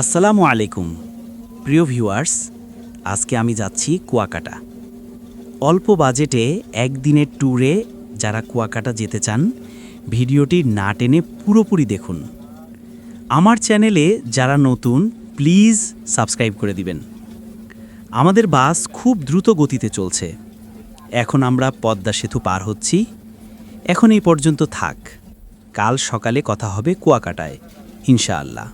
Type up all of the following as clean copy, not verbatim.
আসসালামু আলাইকুম প্রিয় ভিউয়ার্স, আজকে আমি যাচ্ছি কুয়াকাটা। অল্প বাজেটে একদিনের ট্যুরে যারা কুয়াকাটা যেতে চান, ভিডিওটি না টেনে পুরোপুরি দেখুন। আমার চ্যানেলে যারা নতুন, প্লিজ সাবস্ক্রাইব করে দিবেন। আমাদের বাস খুব দ্রুত গতিতে চলছে। এখন আমরা পদ্মা সেতু পার হচ্ছি। এখন এই পর্যন্ত থাক, কাল সকালে কথা হবে কুয়াকাটায় ইনশাআল্লাহ।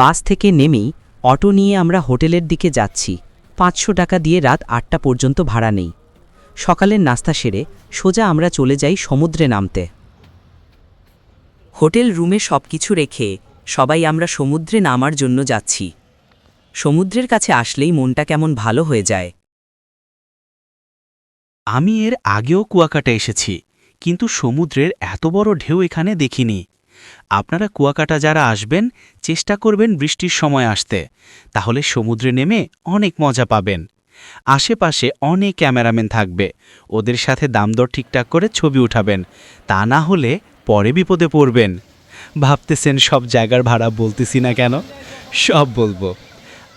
বাস থেকে নেমেই অটো নিয়ে আমরা হোটেলের দিকে যাচ্ছি। ৫০০ টাকা দিয়ে রাত ৮টা পর্যন্ত ভাড়া নেই। সকালের নাস্তা সেরে সোজা আমরা চলে যাই সমুদ্রে নামতে। হোটেল রুমে সবকিছু রেখে সবাই আমরা সমুদ্রে নামার জন্য যাচ্ছি। সমুদ্রের কাছে আসলেই মনটা কেমন ভালো হয়ে যায়। আমি এর আগেও কুয়াকাটা এসেছি, কিন্তু সমুদ্রের এত বড় ঢেউ এখানে দেখিনি। আপনারা কুয়াকাটা যারা আসবেন, চেষ্টা করবেন বৃষ্টির সময় আসতে, তাহলে সমুদ্রে নেমে অনেক মজা পাবেন। আশেপাশে অনেক ক্যামেরাম্যান থাকবে, ওদের সাথে দামদর ঠিকঠাক করে ছবি উঠাবেন, তা না হলে পরে বিপদে পড়বেন। ভাবতেছেন সব জায়গার ভাড়া বলতেছি না কেন? সব বলবো।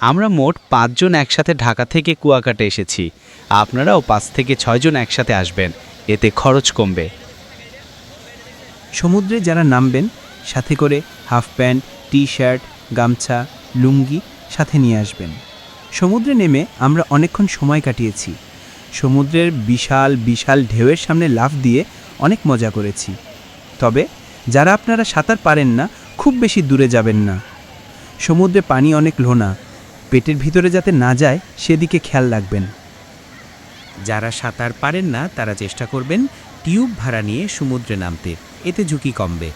আমরা মোট ৫ জন একসাথে ঢাকা থেকে কুয়াকাটা এসেছি। আপনারাও ৫ থেকে ৬ জন একসাথে আসবেন, এতে খরচ কমবে। সমুদ্রে যারা নামবেন, সাথে করে হাফ প্যান্ট, টি শার্ট, গামছা, লুঙ্গি সাথে নিয়ে আসবেন। সমুদ্রে নেমে আমরা অনেকক্ষণ সময় কাটিয়েছি। সমুদ্রের বিশাল বিশাল ঢেউয়ের সামনে লাফ দিয়ে অনেক মজা করেছি। তবে যারা আপনারা সাঁতার পারেন না, খুব বেশি দূরে যাবেন না। সমুদ্রে পানি অনেক লোনা, পেটের ভিতরে যাতে না যায় সেদিকে খেয়াল রাখবেন। যারা সাঁতার পারেন না তারা চেষ্টা করবেন টিউব ভাড়া নিয়ে সমুদ্রে নামতে, এতে ঝুঁকি কমবে।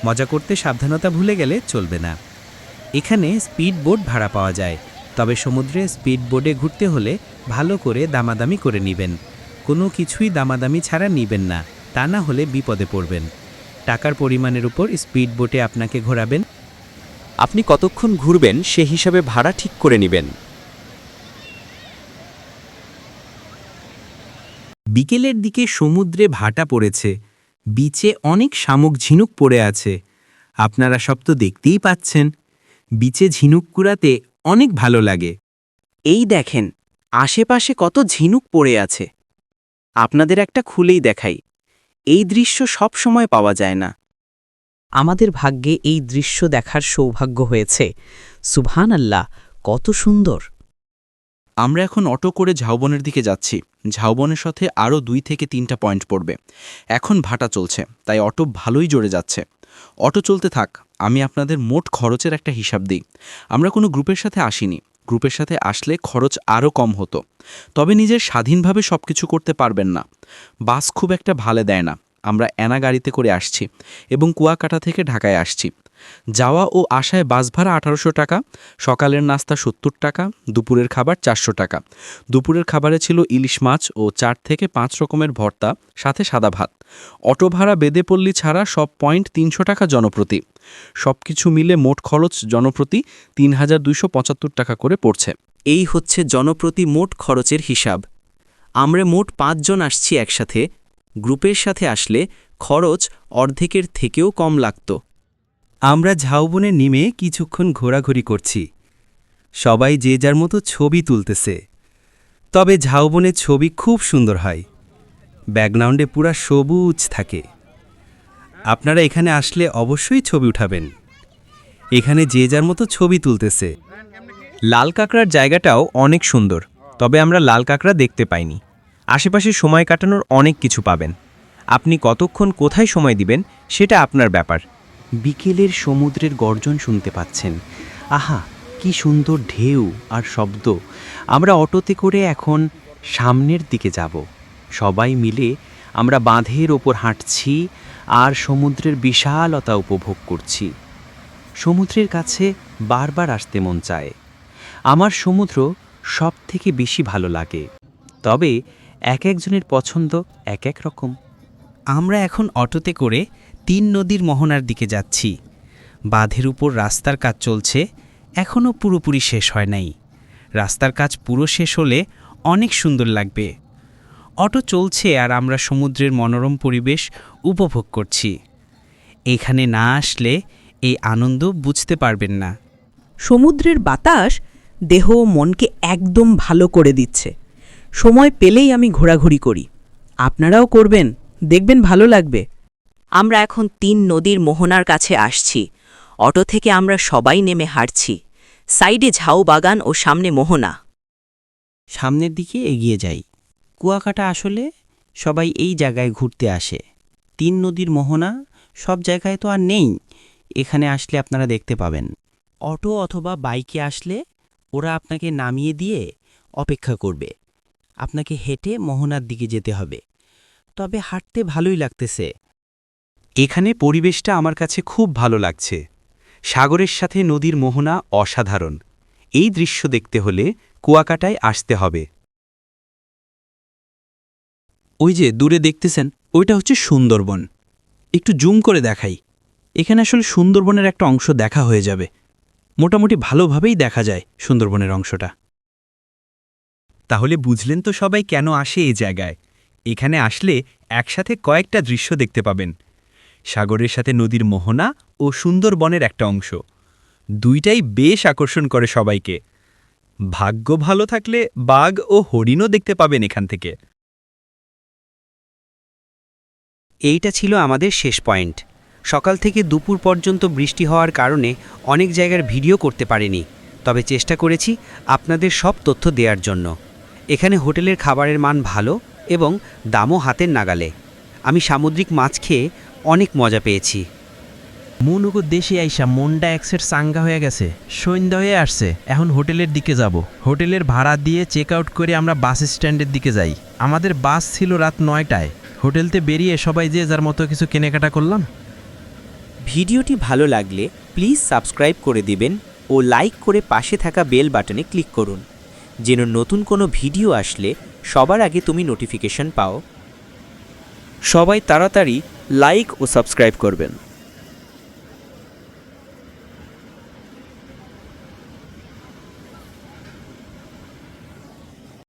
মজা করতে সাবধানতা ভুলে গেলে চলবে না। এখানে স্পিড বোট ভাড়া পাওয়া যায়, তবে সমুদ্রে স্পিড বোটে ঘুরতে হলে ভালো করে দামাদামি করে নেবেন। কোনো কিছুই দামাদামি ছাড়া নেবেন না, তা না হলে বিপদে পড়বেন। টাকার পরিমাণের উপর স্পিড বোটে আপনাকে ঘোরাবেন। আপনি কতক্ষণ ঘুরবেন সে হিসাবে ভাড়া ঠিক করে নেবেন। বিকেলের দিকে সমুদ্রে ভাটা পড়েছে, বিচে অনেক শামুক ঝিনুক পড়ে আছে। আপনারা সব তো দেখতেই পাচ্ছেন। বিচে ঝিনুক কুড়াতে অনেক ভালো লাগে। এই দেখেন, আশেপাশে কত ঝিনুক পড়ে আছে। আপনাদের একটা খুলেই দেখাই। এই দৃশ্য সব সময় পাওয়া যায় না। আমাদের ভাগ্যে এই দৃশ্য দেখার সৌভাগ্য হয়েছে। সুবহানাল্লাহ, কত সুন্দর। আমরা এখন অটো করে ঝাউবনের দিকে যাচ্ছি। ঝাউবনের সাথে আরও ২ থেকে ৩টা পয়েন্ট পড়বে। এখন ভাটা চলছে, তাই অটো ভালোই জোরে যাচ্ছে। অটো চলতে থাক, আমি আপনাদের মোট খরচের একটা হিসাব দিই। আমরা কোনো গ্রুপের সাথে আসিনি। গ্রুপের সাথে আসলে খরচ আরও কম হতো, তবে নিজের স্বাধীনভাবে সব কিছু করতে পারবেন না। বাস খুব একটা ভালো দেয় না। আমরা অ্যানা গাড়িতে করে আসছি এবং কুয়াকাটা থেকে ঢাকায় আসছি। যাওয়া ও আসায় বাস ভাড়া ১৮০০ টাকা, সকালের নাস্তা ৭০ টাকা, দুপুরের খাবার ৪০০ টাকা। দুপুরের খাবারে ছিল ইলিশ মাছ ও ৪ থেকে ৫ রকমের ভর্তা, সাথে সাদা ভাত। অটো ভাড়া বেদেপল্লী ছাড়া সব পয়েন্ট ৩০০ টাকা জনপ্রতি। সব কিছু মিলে মোট খরচ জনপ্রতি ৩,২৭৫ টাকা করে পড়ছে। এই হচ্ছে জনপ্রতি মোট খরচের হিসাব। আমরা মোট ৫ জন আসছি একসাথে। গ্রুপের সাথে আসলে খরচ অর্ধেকের থেকেও কম লাগত। আমরা ঝাউবনে নেমে কিছুক্ষণ ঘোরাঘুরি করছি। সবাই যে যার মতো ছবি তুলতেছে। তবে ঝাউবনের ছবি খুব সুন্দর হয়, ব্যাকগ্রাউন্ডে পুরা সবুজ থাকে। আপনারা এখানে আসলে অবশ্যই ছবি উঠাবেন। এখানে যে যার মতো ছবি তুলতেছে। লাল কাঁকড়ার জায়গাটাও অনেক সুন্দর, তবে আমরা লাল কাঁকড়া দেখতে পাইনি। আশেপাশে সময় কাটানোর অনেক কিছু পাবেন। আপনি কতক্ষণ কোথায় সময় দিবেন সেটা আপনার ব্যাপার। বিকেলের সমুদ্রের গর্জন শুনতে পাচ্ছেন। আহা, কি সুন্দর ঢেউ আর শব্দ। আমরা অটোতে করে এখন সামনের দিকে যাব। সবাই মিলে আমরা বাঁধের ওপর হাঁটছি আর সমুদ্রের বিশালতা উপভোগ করছি। সমুদ্রের কাছে বারবার আসতে মন চায়। আমার সমুদ্র সব থেকে বেশি ভালো লাগে, তবে এক একজনের পছন্দ এক এক রকম। আমরা এখন অটোতে করে ৩ নদীর মোহনার দিকে যাচ্ছি। বাঁধের উপর রাস্তার কাজ চলছে, এখনও পুরোপুরি শেষ হয় নাই। রাস্তার কাজ পুরো শেষ হলে অনেক সুন্দর লাগবে। অটো চলছে আর আমরা সমুদ্রের মনোরম পরিবেশ উপভোগ করছি। এখানে না আসলে এই আনন্দ বুঝতে পারবেন না। সমুদ্রের বাতাস দেহ ও মনকে একদম ভালো করে দিচ্ছে। সময় পেলেই আমি ঘোরাঘুরি করি। আপনারাও করবেন, দেখবেন ভালো লাগবে। আমরা এখন 3 নদীর মোহনার কাছে আসছি। অটো থেকে আমরা সবাই নেমে হাঁটছি। সাইডে ঝাউ বাগান ও সামনে মোহনা। সামনের দিকে এগিয়ে যাই। কুয়াকাটা আসলে সবাই এই জায়গায় ঘুরতে আসে। 3 নদীর মোহনা সব জায়গায় তো আর নেই, এখানে আসলে আপনারা দেখতে পাবেন। অটো অথবা বাইকে আসলে ওরা আপনাকে নামিয়ে দিয়ে অপেক্ষা করবে। আপনাকে হেঁটে মোহনার দিকে যেতে হবে, তবে হাঁটতে ভালোই লাগতেছে। এখানে পরিবেশটা আমার কাছে খুব ভালো লাগছে। সাগরের সাথে নদীর মোহনা অসাধারণ। এই দৃশ্য দেখতে হলে কুয়াকাটায় আসতে হবে। ওই যে দূরে দেখতেছেন, ওইটা হচ্ছে সুন্দরবন। একটু জুম করে দেখাই। এখানে আসলে সুন্দরবনের একটা অংশ দেখা হয়ে যাবে। মোটামুটি ভালোভাবেই দেখা যায় সুন্দরবনের অংশটা। তাহলে বুঝলেন তো সবাই কেন আসে এই জায়গায়। এখানে আসলে একসাথে কয়েকটা দৃশ্য দেখতে পাবেন। সাগরের সাথে নদীর মোহনা ও সুন্দরবনের একটা অংশ, দুইটাই বেশ আকর্ষণ করে সবাইকে। ভাগ্য ভালো থাকলে বাঘ ও হরিণও দেখতে পাবেন এখান থেকে। এইটা ছিল আমাদের শেষ পয়েন্ট। সকাল থেকে দুপুর পর্যন্ত বৃষ্টি হওয়ার কারণে অনেক জায়গার ভিডিও করতে পারিনি, তবে চেষ্টা করেছি আপনাদের সব তথ্য দেওয়ার জন্য। এখানে হোটেলের খাবারের মান ভালো এবং দামও হাতের নাগালে। আমি সামুদ্রিক মাছ খেয়ে অনেক মজা পেয়েছি। মুনুকু দেশে আইসা মনটা একসের চাঙ্গা হয়ে গেছে। সন্ধ্যা হয়ে আসছে, এখন হোটেলের দিকে যাব। হোটেলের ভাড়া দিয়ে চেক আউট করে আমরা বাস স্ট্যান্ডের দিকে যাই। আমাদের বাস ছিল রাত 9টায়। হোটেলতে বেরিয়ে সবাই যে যার মতো কিছু কেনাকাটা করলাম। ভিডিওটি ভালো লাগলে প্লিজ সাবস্ক্রাইব করে দিবেন ও লাইক করে পাশে থাকা বেল বাটনে ক্লিক করুন, যেন নতুন কোনো ভিডিও আসলে সবার আগে তুমি নোটিফিকেশন পাও। সবাই তাড়াতাড়ি লাইক ও সাবস্ক্রাইব করবেন।